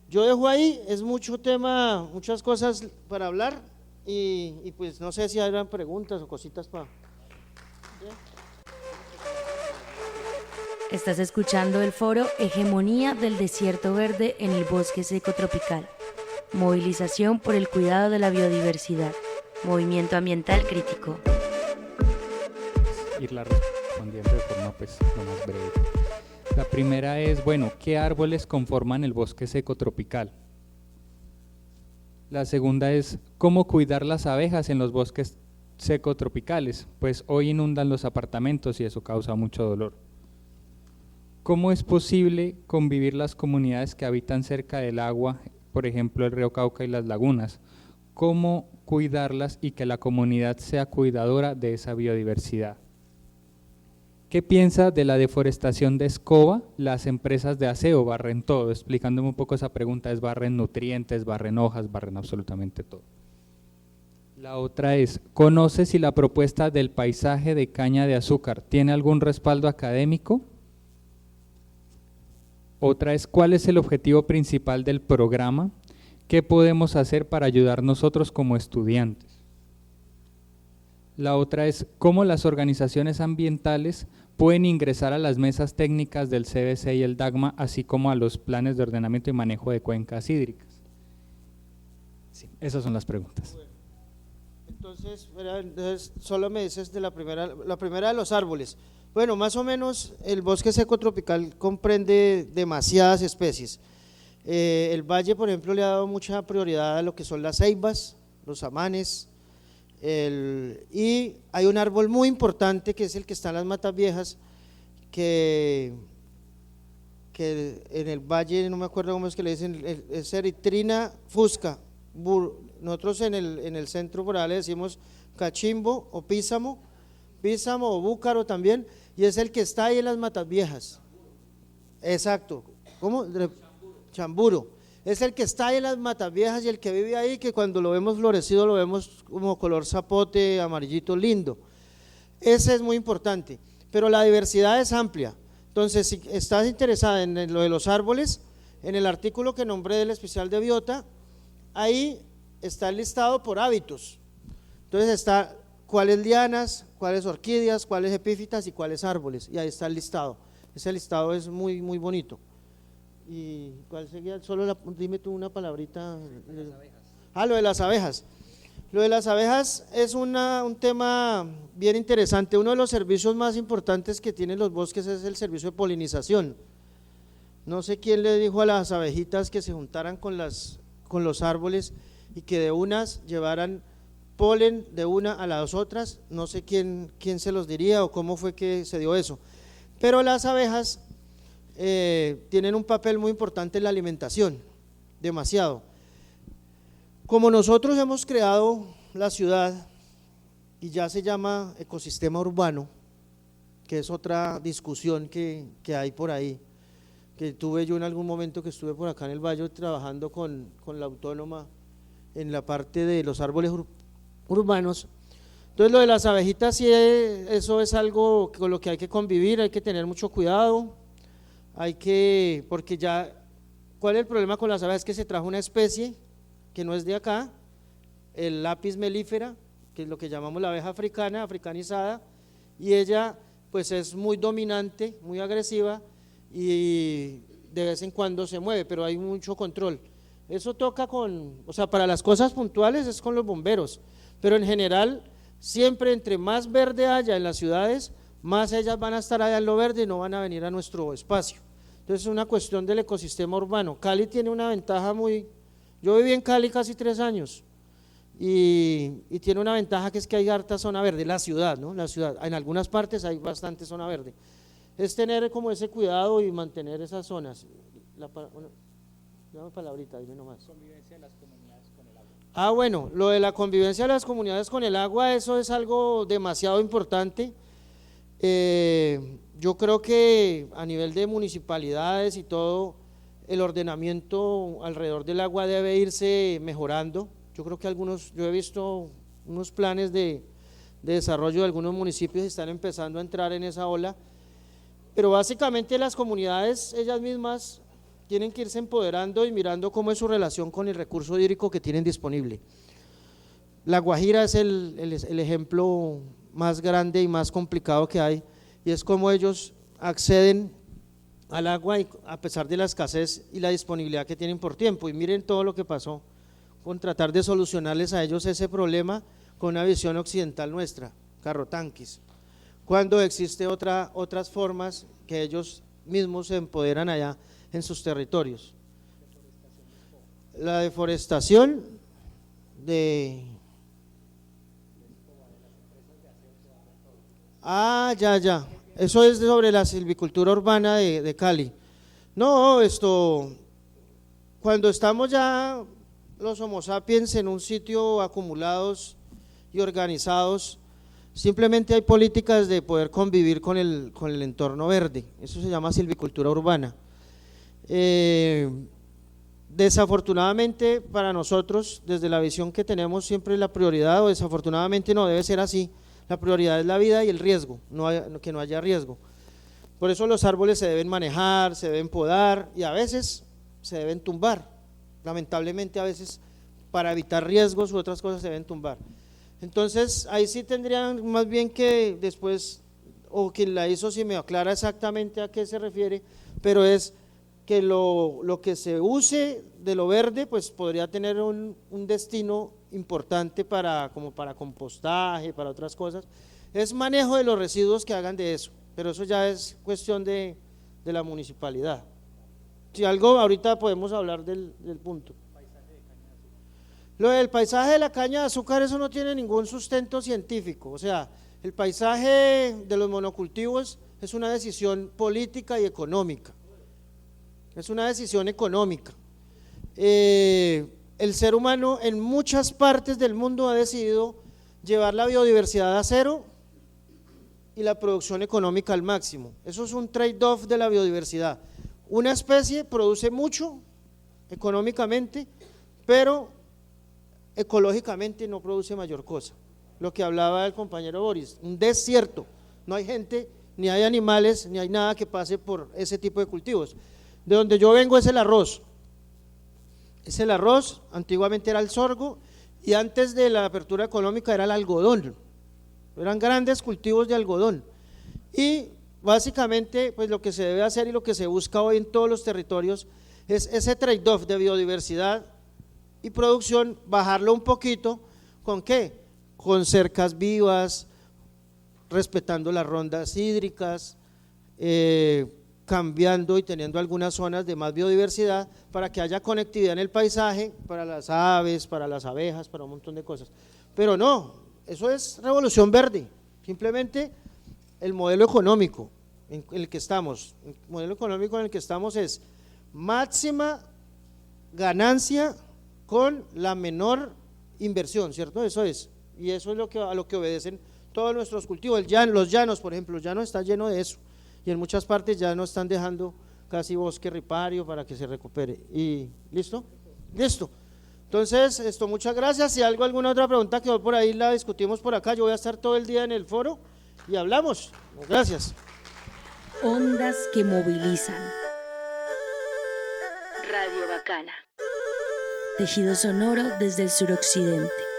Yo dejo ahí, es mucho tema, muchas cosas para hablar, y pues no sé si habrán preguntas o cositas para… Estás escuchando el foro Hegemonía del Desierto Verde en el Bosque Seco Tropical. Movilización por el cuidado de la biodiversidad. Movimiento ambiental crítico. Irla respondiendo de forma pues lo más breve. La primera es, bueno, ¿qué árboles conforman el bosque seco tropical? La segunda es, ¿cómo cuidar las abejas en los bosques seco tropicales? Pues hoy inundan los apartamentos y eso causa mucho dolor. ¿Cómo es posible convivir las comunidades que habitan cerca del agua, por ejemplo el río Cauca y las lagunas? ¿Cómo cuidarlas y que la comunidad sea cuidadora de esa biodiversidad? ¿Qué piensa de la deforestación de escoba? Las empresas de aseo barren todo. Explicándome un poco esa pregunta, es barren nutrientes, barren hojas, barren absolutamente todo. La otra es, ¿conoce si la propuesta del paisaje de caña de azúcar tiene algún respaldo académico? Otra es, ¿cuál es el objetivo principal del programa? ¿Qué podemos hacer para ayudar nosotros como estudiantes? La otra es, ¿cómo las organizaciones ambientales pueden ingresar a las mesas técnicas del CBC y el DAGMA, así como a los planes de ordenamiento y manejo de cuencas hídricas? Sí, esas son las preguntas. Entonces, solo me dices de la primera de los árboles. Bueno, más o menos el bosque seco tropical comprende demasiadas especies. El valle, por ejemplo, le ha dado mucha prioridad a lo que son las ceibas, los amanes, y hay un árbol muy importante que es el que está en las Matas Viejas, que en el valle, no me acuerdo cómo es que le dicen, es Eritrina fusca. Nosotros en el centro por ahí le decimos cachimbo o písamo o búcaro también, y es el que está ahí en las Matas Viejas. Exacto. ¿Cómo? Chamburo. Es el que está ahí en las Matas Viejas y el que vive ahí, que cuando lo vemos florecido lo vemos como color zapote, amarillito, lindo. Ese es muy importante, pero la diversidad es amplia. Entonces, si estás interesada en lo de los árboles, en el artículo que nombré del especial de biota, ahí está el listado por hábitos. Entonces está cuáles lianas, cuáles orquídeas, cuáles epífitas y cuáles árboles, y ahí está el listado. Ese listado es muy, muy bonito. ¿Y cuál sería? Dime tú una palabrita. Lo de las abejas. Lo de las abejas es un tema bien interesante. Uno de los servicios más importantes que tienen los bosques es el servicio de polinización. No sé quién le dijo a las abejitas que se juntaran con los árboles y que de unas llevaran polen de una a las otras. No sé quién se los diría o cómo fue que se dio eso. Pero las abejas tienen un papel muy importante en la alimentación, demasiado. Como nosotros hemos creado la ciudad y ya se llama ecosistema urbano, que es otra discusión que hay por ahí, que tuve yo en algún momento que estuve por acá en el Valle trabajando con la Autónoma en la parte de los árboles urbanos. Entonces lo de las abejitas sí, eso es algo con lo que hay que convivir, hay que tener mucho cuidado, porque ya, ¿cuál es el problema con las abejas? Es que se trajo una especie que no es de acá, el Apis mellifera, que es lo que llamamos la abeja africana, africanizada, y ella pues es muy dominante, muy agresiva y de vez en cuando se mueve, pero hay mucho control. Eso toca o sea, para las cosas puntuales es con los bomberos, pero en general siempre entre más verde haya en las ciudades, más ellas van a estar allá en lo verde y no van a venir a nuestro espacio. Entonces es una cuestión del ecosistema urbano. Cali tiene una ventaja yo viví en Cali casi 3 años y tiene una ventaja que es que hay harta zona verde, la ciudad, ¿no? La ciudad, en algunas partes hay bastante zona verde. Es tener como ese cuidado y mantener esas zonas. Dame palabrita, dime nomás. Convivencia de las comunidades con el agua. Bueno, lo de la convivencia de las comunidades con el agua, eso es algo demasiado importante. Yo creo que a nivel de municipalidades y todo, el ordenamiento alrededor del agua debe irse mejorando. Yo creo que yo he visto unos planes de desarrollo de algunos municipios que están empezando a entrar en esa ola, pero básicamente las comunidades ellas mismas tienen que irse empoderando y mirando cómo es su relación con el recurso hídrico que tienen disponible. La Guajira es el ejemplo más grande y más complicado que hay, y es cómo ellos acceden al agua a pesar de la escasez y la disponibilidad que tienen por tiempo, y miren todo lo que pasó con tratar de solucionarles a ellos ese problema con una visión occidental nuestra, carrotanquis, cuando existe otras formas que ellos mismos se empoderan allá en sus territorios. La deforestación ya, eso es sobre la silvicultura urbana de Cali. No, cuando estamos ya los homo sapiens en un sitio acumulados y organizados, simplemente hay políticas de poder convivir con el entorno verde, eso se llama silvicultura urbana. Desafortunadamente para nosotros, desde la visión que tenemos, siempre la prioridad, o desafortunadamente no debe ser así, la prioridad es la vida y el riesgo, que no haya riesgo. Por eso los árboles se deben manejar, se deben podar y a veces se deben tumbar. Lamentablemente a veces para evitar riesgos u otras cosas se deben tumbar. Entonces ahí sí tendrían más bien que después, o quien la hizo si me aclara exactamente a qué se refiere, pero es que lo que se use de lo verde pues podría tener un destino importante como para compostaje, para otras cosas, es manejo de los residuos que hagan de eso, pero eso ya es cuestión de la municipalidad. Si algo ahorita podemos hablar del punto. Lo del paisaje de la caña de azúcar, eso no tiene ningún sustento científico, o sea, el paisaje de los monocultivos es una decisión política y económica, es una decisión económica. El ser humano en muchas partes del mundo ha decidido llevar la biodiversidad a cero y la producción económica al máximo. Eso es un trade-off de la biodiversidad. Una especie produce mucho económicamente, pero ecológicamente no produce mayor cosa. Lo que hablaba el compañero Boris, un desierto, no hay gente, ni hay animales, ni hay nada que pase por ese tipo de cultivos. De donde yo vengo es el arroz. Antiguamente era el sorgo y antes de la apertura económica era el algodón. Eran grandes cultivos de algodón. Y básicamente pues lo que se debe hacer y lo que se busca hoy en todos los territorios es ese trade-off de biodiversidad y producción, bajarlo un poquito. ¿Con qué? Con cercas vivas, respetando las rondas hídricas, cambiando y teniendo algunas zonas de más biodiversidad para que haya conectividad en el paisaje, para las aves, para las abejas, para un montón de cosas. Pero no, eso es revolución verde, simplemente el modelo económico en el que estamos, es máxima ganancia con la menor inversión, ¿cierto? Eso es, Y eso es a lo que obedecen todos nuestros cultivos. Los llanos, por ejemplo, los llanos están llenos de eso. Y en muchas partes ya no están dejando casi bosque ripario para que se recupere. ¿Y listo? Listo. Entonces, muchas gracias. Si alguna otra pregunta quedó por ahí, la discutimos por acá. Yo voy a estar todo el día en el foro y hablamos. Gracias. Ondas que movilizan. Radio Bacana. Tejido sonoro desde el suroccidente.